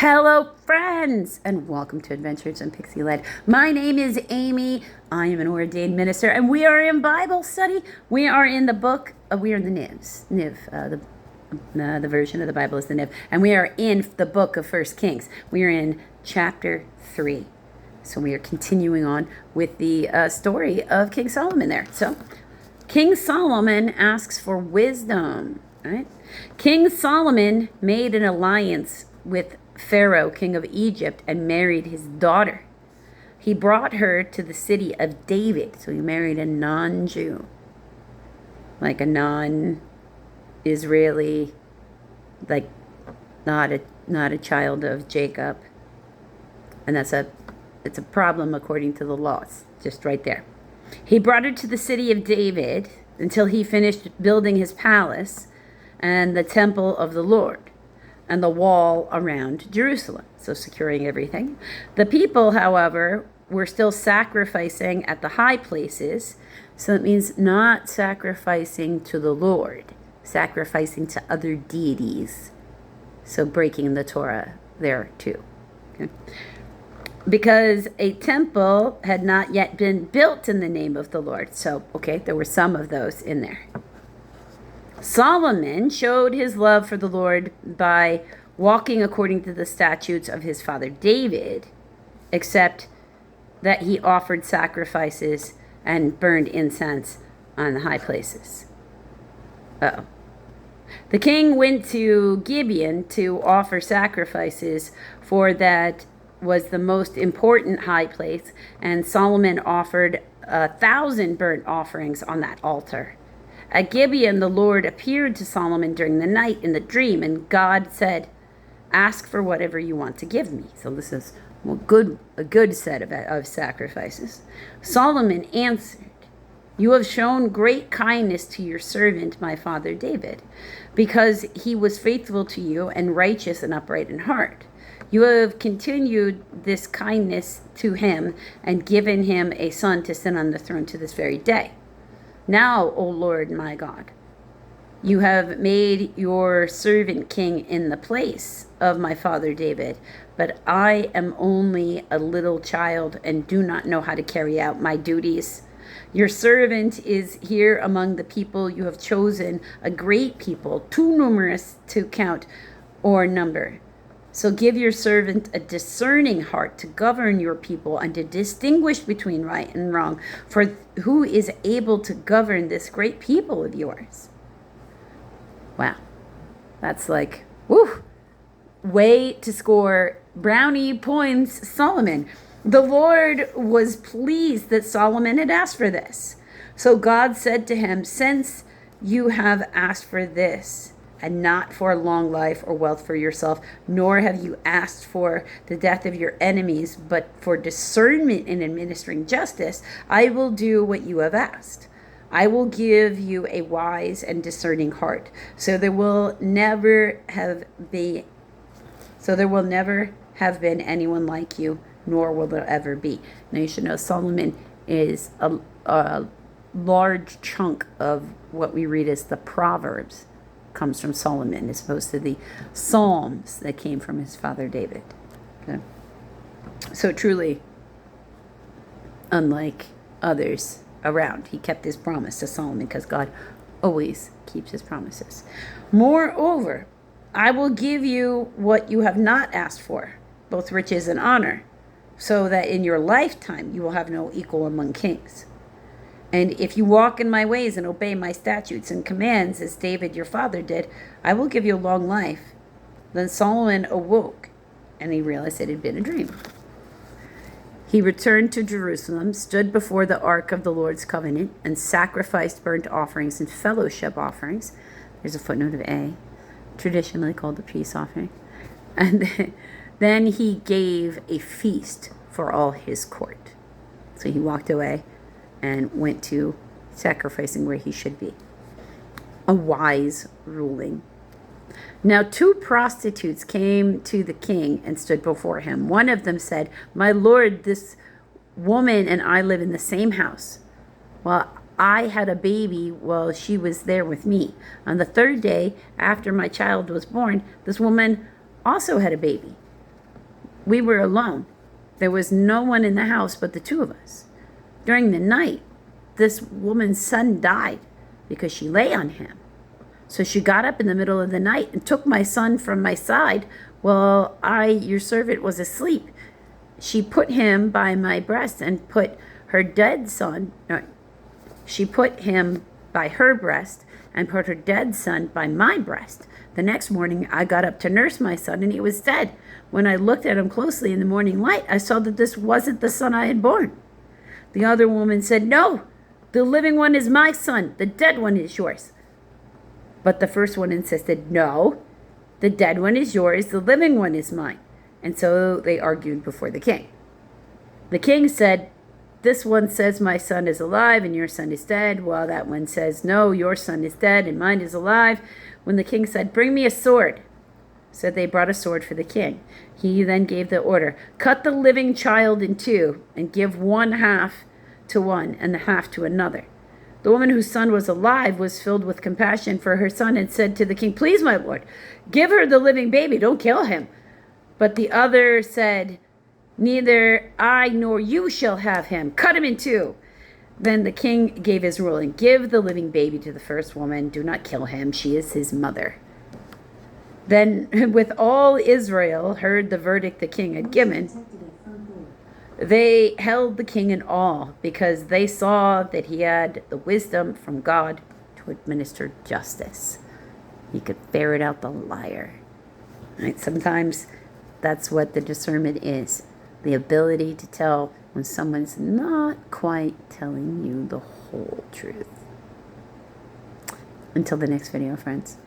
Hello, friends, and welcome to Adventures in Pixie Led. My name is Amy. I am an ordained minister, and we are in Bible study. We are in the book. We are in the NIV. The version of the Bible is the NIV, and we are in the book of 1 Kings. We are in chapter 3. So we are continuing on with the story of King Solomon there. So King Solomon asks for wisdom. Right? King Solomon made an alliance with Pharaoh, king of Egypt, and married his daughter. He brought her to the city of David. So he married a non-Jew, like a non-Israeli, like not a child of Jacob. And it's a problem according to the laws, just right there. He brought her to the city of David until he finished building his palace and the temple of the Lord and the wall around Jerusalem, so securing everything. The people, however, were still sacrificing at the high places, so it means not sacrificing to the Lord, sacrificing to other deities, so breaking the Torah there too. Okay? Because a temple had not yet been built in the name of the Lord. So, okay, there were some of those in there. Solomon showed his love for the Lord by walking according to the statutes of his father David, except that he offered sacrifices and burned incense on the high places. Uh-oh. The king went to Gibeon to offer sacrifices, for that was the most important high place, and Solomon offered 1,000 burnt offerings on that altar. At Gibeon, the Lord appeared to Solomon during the night in the dream, and God said, "Ask for whatever you want to give me." So this is a good set of sacrifices. Solomon answered, "You have shown great kindness to your servant, my father David, because he was faithful to you and righteous and upright in heart. You have continued this kindness to him and given him a son to sit on the throne to this very day. Now, O Lord my God, you have made your servant king in the place of my father David, but I am only a little child and do not know how to carry out my duties. Your servant is here among the people you have chosen, a great people, too numerous to count or number. So give your servant a discerning heart to govern your people and to distinguish between right and wrong. For who is able to govern this great people of yours?" Wow. That's like, woo, way to score brownie points, Solomon. The Lord was pleased that Solomon had asked for this. So God said to him, "Since you have asked for this, and not for long life or wealth for yourself, nor have you asked for the death of your enemies, but for discernment in administering justice, I will do what you have asked. I will give you a wise and discerning heart, so there will never have been anyone like you, nor will there ever be." Now you should know Solomon is a large chunk of what we read as the Proverbs comes from Solomon, as opposed to the Psalms that came from his father David. Okay? So truly, unlike others around, he kept his promise to Solomon, because God always keeps his promises. "Moreover, I will give you what you have not asked for, both riches and honor, so that in your lifetime you will have no equal among kings. And if you walk in my ways and obey my statutes and commands, as David your father did, I will give you a long life." Then Solomon awoke, and he realized it had been a dream. He returned to Jerusalem, stood before the ark of the Lord's covenant, and sacrificed burnt offerings and fellowship offerings. There's a footnote of A, traditionally called the peace offering. And then he gave a feast for all his court. So he walked away and went to sacrificing where he should be. A wise ruling. Now 2 prostitutes came to the king and stood before him. One of them said, "My lord, this woman and I live in the same house. Well, I had a baby while she was there with me. On the 3rd day after my child was born, this woman also had a baby. we were alone. There was no one in the house but the two of us. During the night, this woman's son died because she lay on him. So she got up in the middle of the night and took my son from my side while your servant, was asleep. She put him by my breast and put her dead son, no, she put him by her breast and put her dead son by my breast. The next morning, I got up to nurse my son, and he was dead. When I looked at him closely in the morning light, I saw that this wasn't the son I had born. The other woman said, "No, the living one is my son. The dead one is yours." But the first one insisted, "No, the dead one is yours. The living one is mine." And so they argued before the king. The king said, "This one says my son is alive and your son is dead, while that one says, no, your son is dead and mine is alive." When the king said, "Bring me a sword." So they brought a sword for the king. He then gave the order, "Cut the living child in two and give one half to one and the half to another." The woman whose son was alive was filled with compassion for her son and said to the king, "Please, my lord, give her the living baby. Don't kill him." But the other said, "Neither I nor you shall have him. Cut him in two." Then the king gave his ruling, "Give the living baby to the first woman. Do not kill him. She is his mother." Then, with all Israel heard the verdict the king had given, they held the king in awe because they saw that he had the wisdom from God to administer justice. He could ferret out the liar. Right? Sometimes that's what the discernment is. The ability to tell when someone's not quite telling you the whole truth. Until the next video, friends.